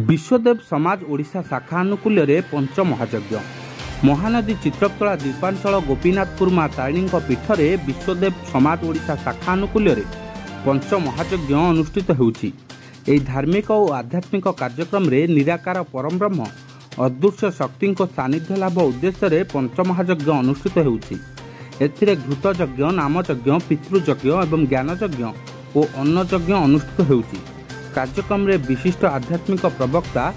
विश्वदेव समाज ओडिशा शाखा आनुकूल्य पंच महायज्ञ महानदी चित्रकला द्वीपांचल गोपीनाथपुर माँ तारिणी पीठ में विश्वदेव समाज ओडिशा शाखा आनुकूल्य पंच महायज्ञ अनुष्ठित होउछि। एही धार्मिक और आध्यात्मिक कार्यक्रम रे निराकार परम ब्रह्म अदृश्य शक्ति सानिध्य लाभ उद्देश्य पंच महायज्ञ अनुष्ठित होउछि। एथिरे घृत यज्ञ, नाम यज्ञ, पितृयज्ञ और ज्ञान यज्ञ और अन्न यज्ञ अनुष्ठित होउछि। कार्यक्रम रे विशिष्ट आध्यात्मिक प्रवक्ता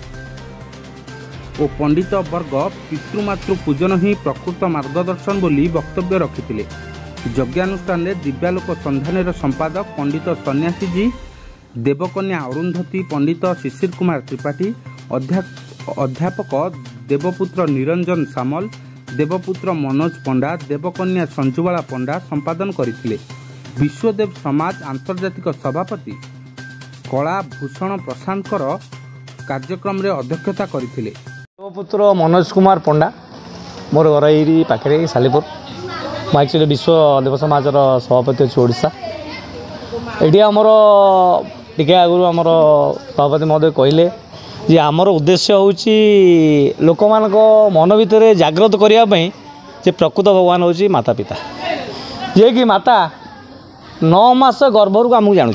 और पंडित वर्ग पितृमातृ पूजन ही प्रकृत मार्गदर्शन बोली वक्तव्य रखिथिले। यज्ञानुष्ठान में दिव्यालोक संधान संपादक पंडित सन्यासी जी, देवकन्या अरुंधति, पंडित शिशिर कुमार त्रिपाठी, अध्यापक देवपुत्र निरंजन सामल, देवपुत्र मनोज पंडा, देवकन्या संजुवाला पंडा संपादन करथिले। विश्वदेव समाज आंतर्जातिक सभापति कला भूषण प्रशांतर कार्यक्रम रे अध्यक्षता करथिले। देवपुत्र मनोज कुमार पंडा मोर घर यही पाखे सालीपुर। मैं एक्चुअली विश्वदेव समाज सभापति अच्छी ओडिशा। ये आमर टे आगु आमर सभापति महोदय कहले जे आमर उद्देश्य हूँ लोक मान मन भितर जागृत करने जे प्रकृत भगवान हूँ माता पिता, जे कि माता 9 मास गर्भर आमको जानूँ।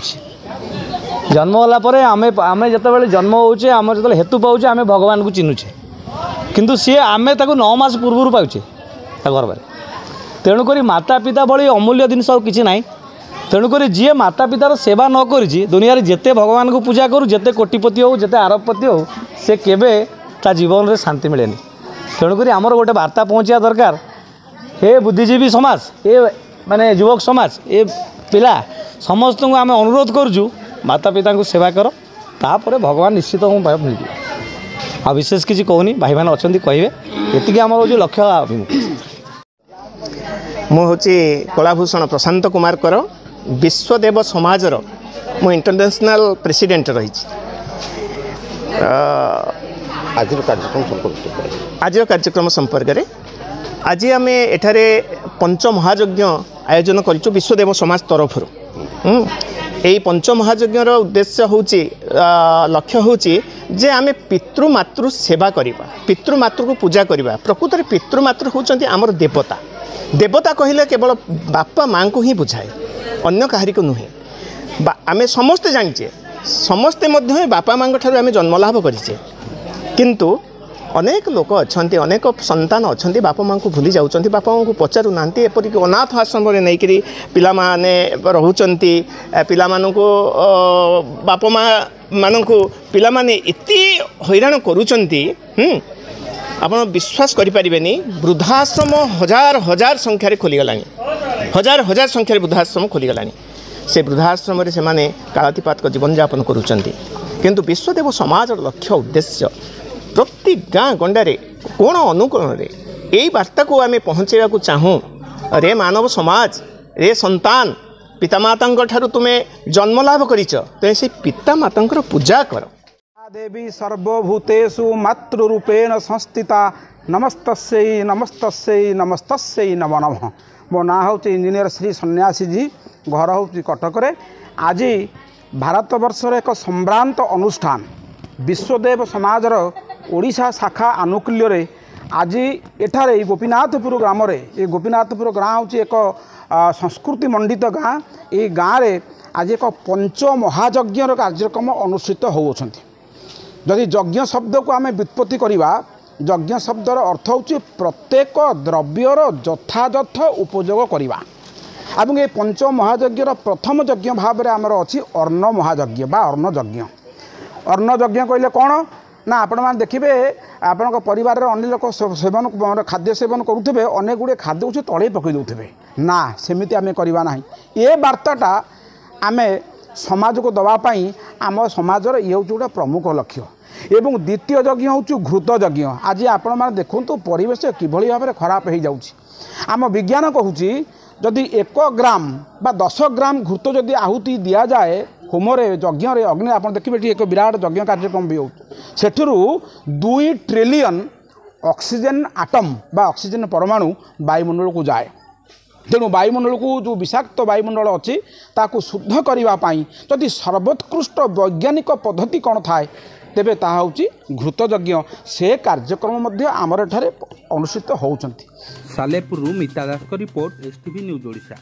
जन्म होला परे आमे जतबेले जन्म होचे, आम जतबेले हेतु पाउचे, आमे भगवान को चिन्हुचे, किंतु सी आमे ताको 9 मास पूर्व पाउचे गर्भ। तेणुक माता पिता भली अमूल्य जिनस किसी ना। तेणुक जी माता पितार सेवा न करी दुनिया रे जेते भगवान को पूजा करू, जेते कोटिपति हो, जेते आरबपति हो, से केबे ता जीवन रे शांति मिलेनी। तेणुक आमर गोटे वार्ता पहुँचा दरकार। हे बुद्धिजीवी समाज, ए माने युवक समाज, ए पिला समस्त को आम अनुरोध करूँ माता पिता को सेवा कर, तापर भगवान निश्चित मिल। आ विशेष किसी कहूनी, भाई मैंने अच्छा कहे ये आम हूँ लक्ष्य अभिमुख। मुझे कलाभूषण प्रशांत कुमार कर विश्वदेव समाजर मु इंटरनेशनल प्रेसिडेंट रही। आज कार्यक्रम संपर्क में आज आम एठारे पंच महायज्ञ आयोजन करूँ विश्वदेव समाज तरफ। यही पंच महायज्ञर उद्देश्य हूँ लक्ष्य हूँ जे आमे पितृमातृ सेवा करिबा, पितृमातृ को पूजा करिबा। प्रकृत में पितृमातृ होउचंती आमर देवता। देवता कहले केवल बापा माँ को ही बुझाए, अन्य कहारी को नुहे। आमे समस्ते जानिचे, समस्ते मध्य बापा माँ ठारू आमे जन्मलाभ करिचे, किंतु अनेक लोक अच्छे, अनेक संतान अच्छा बापा माँ को भूली जाऊँच, बापा माँ को पचारू ना। एपरिक अनाथ आश्रम में नहीं पिला माने रोचंती, पिला मानू बापा माँ मानू पिला माने इति हैरान करूचंती। आप विश्वास करें, वृद्धाश्रम हजार हजार संख्यार खोलीगलानी, हजार हजार संख्यार वृद्धाश्रम खोलीगलानी। से वृद्धाश्रम से माने कालातीपात जीवन यापन करूचंती। किंतु विश्वदेव समाज लक्ष्य उद्देश्य प्रति गाँ गंडारे कोण अनुकोण यही वार्ता को आम पहुँचा चाहूँ। रे मानव समाज, रे संतान, पितामाता ठारू तुम्हें जन्मलाभ करिच, तो से पितामाता पूजा कर। देवी सर्वभूतेषु मातृरूपेण संस्थिता नमस्तस्यै नमस्तस्यै नमस्तस्यै नमो नमः। मो ना हूँ इंजीनियर श्री सन्यासी जी, घर हूँ कटक। आज भारतवर्षर एक सम्भ्रांत अनुष्ठान विश्वदेव समाजर ओडिशा शाखा आनुकूल्य आज एठारे गोपीनाथपुर ग्राम रे, गोपीनाथपुर गाँ हूँ एक संस्कृति मंडित गाँ। ये गाँव में आज एक पंच महायज्ञर कार्यक्रम अनुष्ठित होउछंती। जदि यज्ञ शब्द को आम व्युत्पत्ति करवा, यज्ञ शब्दर अर्थ हूँ प्रत्येक द्रव्यर यथायथ उपयोग करवा। और ये पंच महायज्ञर प्रथम यज्ञ भाव में आमर अच्छी अर्ण महायज्ञ बा अर्ण यज्ञ। अर्ण यज्ञ कहले कौन ना, आपण मैंने देखिए आपण परिवार अन्य लोक सेवन खाद्य सेवन करुवे, अनेक गुड़े खाद्य उसे तले पकई दे ना, सेमती आम करवा ना। ये वार्ताटा आम समाज को दवापाई आम समाजर ये हूँ गोटे प्रमुख लक्ष्य। एवं द्वितीय यज्ञ हूँ घृत यज्ञ। आज आपण मैंने देखु परिवेश किभली भाव में खराब हो जाऊँगी। आम विज्ञान कहूँ जदि 1 ग्राम बा 10 ग्राम घृत जदि आहुति दि जाए होमरे यज्ञ अग्नि, आप देखिए एक विराट यज्ञ कार्यक्रम भी हो, सेठुरु 2 ट्रिलियन ऑक्सीजन आटम बा ऑक्सीजन परमाणु वायुमंडल को जाए। तेणु वायुमंडल को जो विषाक्त वायुमंडल अच्छी ताकू शुद्ध करने जदि सर्वोत्कृष्ट वैज्ञानिक पद्धति कौन थाए ତେବେ ତାହା ହେଉଛି ଘୃତଯଜ୍ଞ। ସେ କାର୍ଯ୍ୟକ୍ରମ ମଧ୍ୟ ଆମର ଏଠାରେ ଅନୁଷ୍ଠିତ ହେଉଛନ୍ତି। ସାଲେପୁରରୁ ମିତା ଦାସଙ୍କ ରିପୋର୍ଟ, STV ନ୍ୟୁଜ୍ ଓଡ଼ିଶା।